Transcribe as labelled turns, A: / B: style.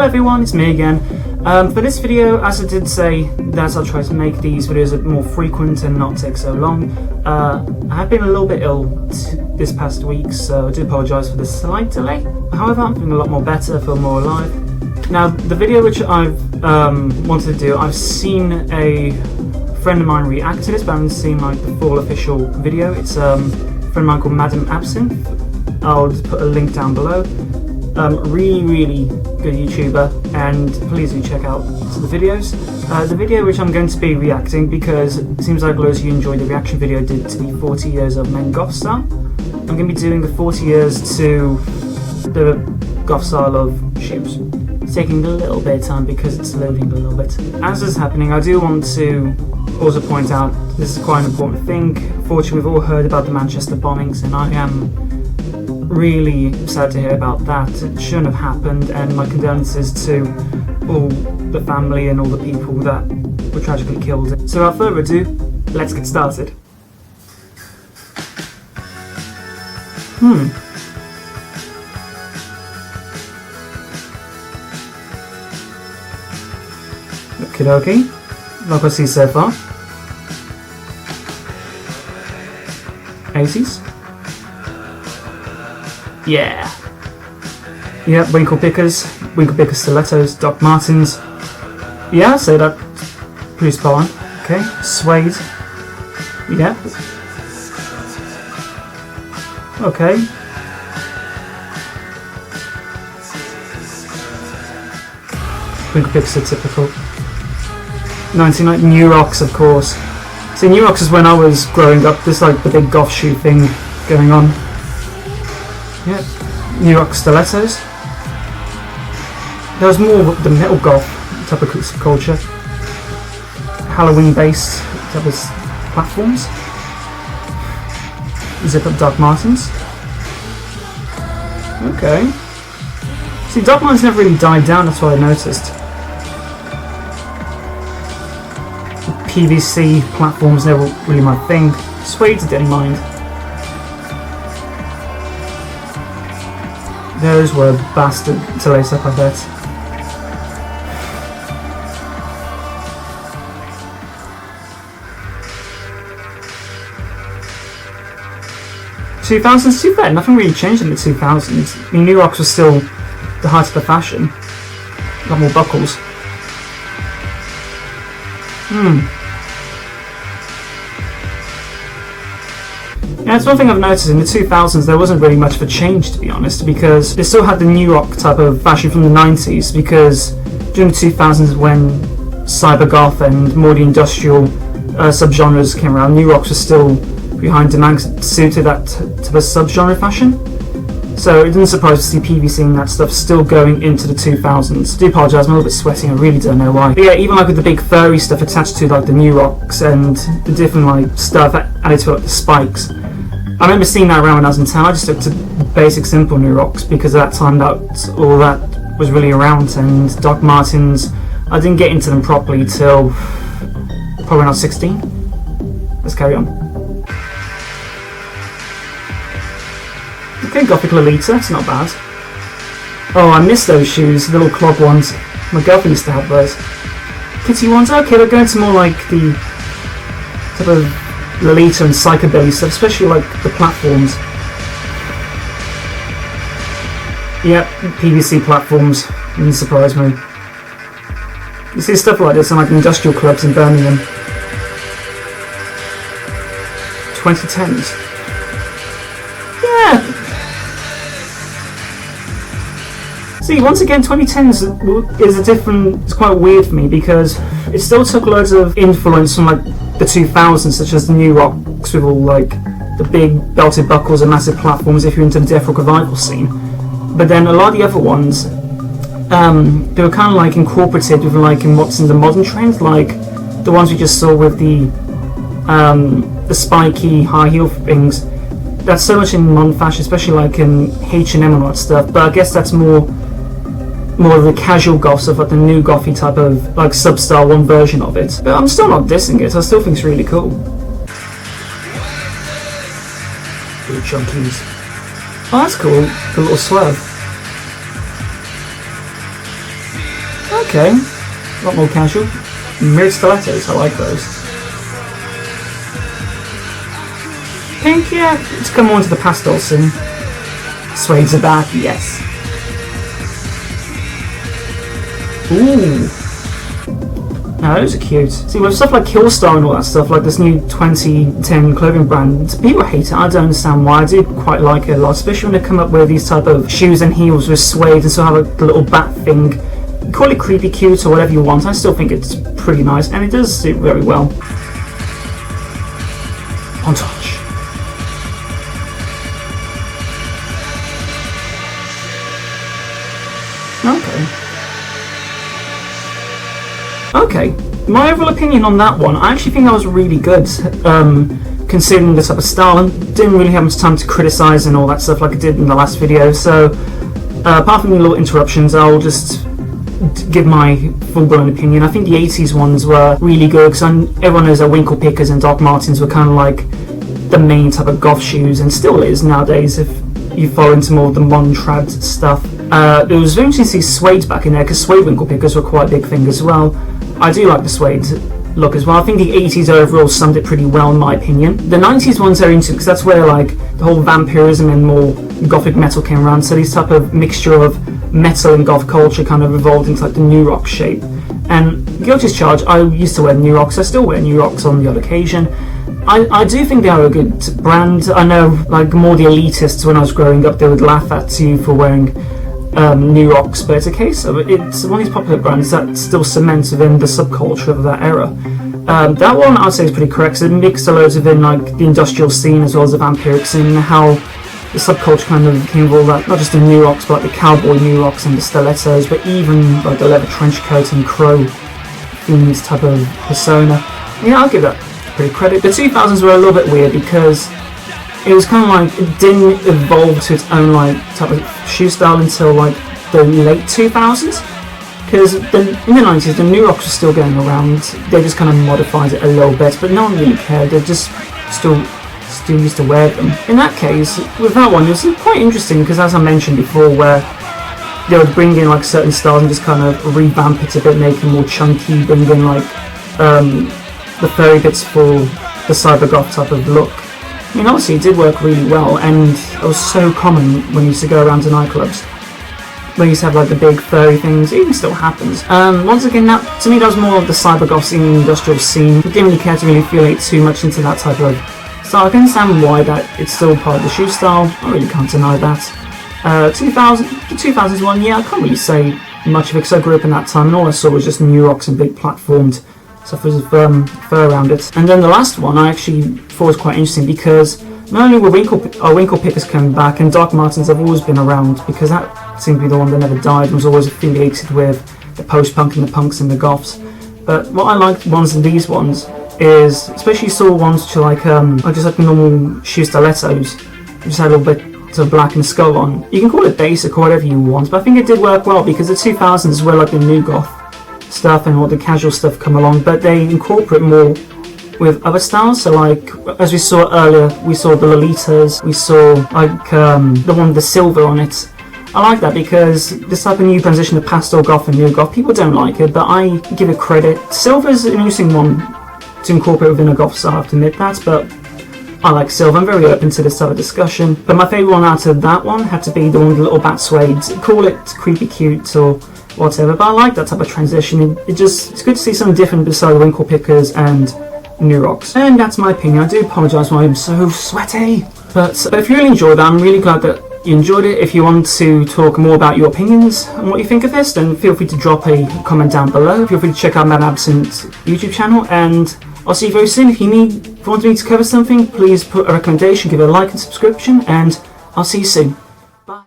A: everyone, it's me again. For this video, as I did say, that I'll try to make these videos more frequent and not take so long. I have been a little bit ill this past week, so I do apologise for the slight delay. However, I'm feeling a lot more better, I feel more alive. Now, the video which I've wanted to do, I've seen a friend of mine react to this, but I haven't seen like the full official video. It's a friend of mine called Madam Absinthe. I'll just put a link down below. Really good YouTuber, and please do check out the videos. The video which I'm going to be reacting, because it seems like loads of you enjoyed the reaction video I did to the 40 years of Men Goth style. I'm going to be doing the 40 years to the Goth style of shoes. It's taking a little bit of time because it's loading a little bit. As this is happening, I do want to also point out this is quite an important thing. Fortunately, we've all heard about the Manchester bombings, and I am really sad to hear about that. It shouldn't have happened, and my condolences to all the family and all the people that were tragically killed. So without further ado, let's get started. Okie dokie. Like I see so far. 80s. Yeah. Yep, Winkle Pickers stilettos, Doc Martens. Yeah, I'd say that pretty spot on. Okay, suede. Yeah. Okay. Winkle Pickers are typical. 1990 New Rocks, of course. See, New Rocks is when I was growing up. There's like the big goth shoe thing going on. Yep, New York stilettos. There was more of the metal goth type of culture. Halloween based type of platforms. Zip up Doc Martens. Okay. See, Doc Martens never really died down, that's what I noticed. The PVC platforms never really my thing. Suede's didn't mind. Those were bastard to lace up, I bet. '2000s, too bad. Nothing really changed in the 2000s. I mean, New Rocks was still the height of the fashion. A lot more buckles. Yeah, that's one thing I've noticed. In the 2000s there wasn't really much of a change, to be honest, because they still had the New Rock type of fashion from the 90s, because during the 2000s when cyber goth and more the industrial subgenres came around, New Rocks was still behind demand suited that type of subgenre fashion. So it didn't surprise to see PVC and that stuff still going into the 2000s. I do apologise, I'm a little bit sweating, I really don't know why. But yeah, even like with the big furry stuff attached to like the New Rocks and the different like stuff added to like the spikes. I remember seeing that around when I was in town. I just took to basic simple New Rocks because at that time all that was really around, and Doc Martens, I didn't get into them properly till probably when I was 16. Let's carry on. Okay, Gothic Lolita, it's not bad. Oh, I miss those shoes, the little clog ones. My girlfriend used to have those. Kitty ones, okay, they're going to more like the type of Lolita and psychobilly stuff, especially like the platforms. Yep, PVC platforms, didn't surprise me. You see stuff like this in like industrial clubs in Birmingham. 2010s. Yeah! See, once again, 2010s is a different, it's quite weird for me because it still took loads of influence from like the 2000s, such as the New Rocks with all like the big belted buckles and massive platforms if you're into the death rock revival scene. But then a lot of the other ones, they were kind of like incorporated with like in what's in the modern trend, like the ones we just saw with the spiky high heel things. That's so much in modern fashion, especially like in H&M and all that stuff. But I guess that's more of the casual goth stuff, like the new gothy type of like sub-style one version of it. But I'm still not dissing it, I still think it's really cool. Little chunkies. Oh, that's cool, the little swerve. Okay, a lot more casual. Mirrored stilettos, I like those. Pink, yeah, let's come on to the pastel soon. Suede's are back, yes. Ooh. Now those are cute. See, with stuff like Killstar and all that stuff, like this new 2010 clothing brand, people hate it. I don't understand why. I do quite like it a lot, especially when they come up with these type of shoes and heels with suede and still have a little bat thing. Call it creepy cute or whatever you want. I still think it's pretty nice, and it does suit very well. Bondage. Okay, my overall opinion on that one, I actually think that was really good, considering the type of style, and didn't really have much time to criticise and all that stuff like I did in the last video, so apart from the little interruptions, I'll just give my full-blown opinion. I think the 80s ones were really good, because everyone knows that Winkle Pickers and Doc Martens were kind of like the main type of goth shoes, and still is nowadays if you fall into more of the modern trad stuff. It was very interesting to see suede back in there, because suede Winkle Pickers were quite a big thing as well. I do like the suede look as well. I think the 80s overall summed it pretty well in my opinion. The 90s ones are interesting because that's where like the whole vampirism and more gothic metal came around, so this type of mixture of metal and goth culture kind of evolved into like the new rock shape. And guilty as charged, I used to wear New Rocks, I still wear New Rocks on the odd occasion. I do think they are a good brand. I know like more the elitists when I was growing up, they would laugh at you for wearing New Rocks, but it's a case of it's one of these popular brands that still cements within the subculture of that era. That one I'd say is pretty correct, so it mixed a loads within like the industrial scene as well as the vampiric scene, and how the subculture kind of became all that, not just the New Rocks, but like the cowboy New Rocks and the stilettos, but even like the leather trench coat and crow themed type of persona. Yeah, I'll give that pretty credit. The 2000s were a little bit weird because it was kind of like it didn't evolve to its own like type of shoe style until like the late 2000s, because in the 90s the New Rocks were still going around. They just kind of modified it a little bit, but no one really cared. They just still used to wear them. In that case, with that one, it was quite interesting because, as I mentioned before, where they would bring in like certain styles and just kind of revamp it a bit, make it more chunky, bring in like the furry bits for the cyber goth type of look. I mean, obviously it did work really well, and it was so common when you used to go around to nightclubs. When you used to have like the big furry things, it even still happens. Once again, that to me that was more of the cyber goth scene, industrial scene. I didn't really care to really affiliate too much into that type of style. I can understand why that it's still part of the shoe style. I really can't deny that. The 2000s one, yeah, I can't really say much of it because I grew up in that time, and all I saw was just New Rocks and big platformed stuff with fur around it. And then the last one I actually thought was quite interesting because not only were Winkle Pickers coming back, and Doc Martens have always been around because that seemed to be the one that never died and was always affiliated with the post-punk and the punks and the goths. But what I liked ones and these ones is, especially saw ones which are like just like normal shoe stilettos, just had a little bit of black and skull on. You can call it basic or whatever you want, but I think it did work well because the 2000s were like the new goth stuff and all the casual stuff come along, but they incorporate more with other styles. So like as we saw earlier, we saw the Lolitas, we saw like the one with the silver on it. I like that because this type of new transition to pastel goth and new goth, people don't like it, but I give it credit. Silver's an interesting one to incorporate within a goth style, I have to admit that, but I like silver. I'm very open to this type of discussion. But my favourite one out of that one had to be the one with the little bat suede. Call it creepy cute or whatever, but I like that type of transition. It's good to see something different beside Winkle Pickers and New Rocks. And that's my opinion. I do apologise why I'm so sweaty. But if you really enjoyed that, I'm really glad that you enjoyed it. If you want to talk more about your opinions and what you think of this, then feel free to drop a comment down below. Feel free to check out Mad Absent YouTube channel, and I'll see you very soon. If you want me to cover something, please put a recommendation, give it a like and subscription, and I'll see you soon.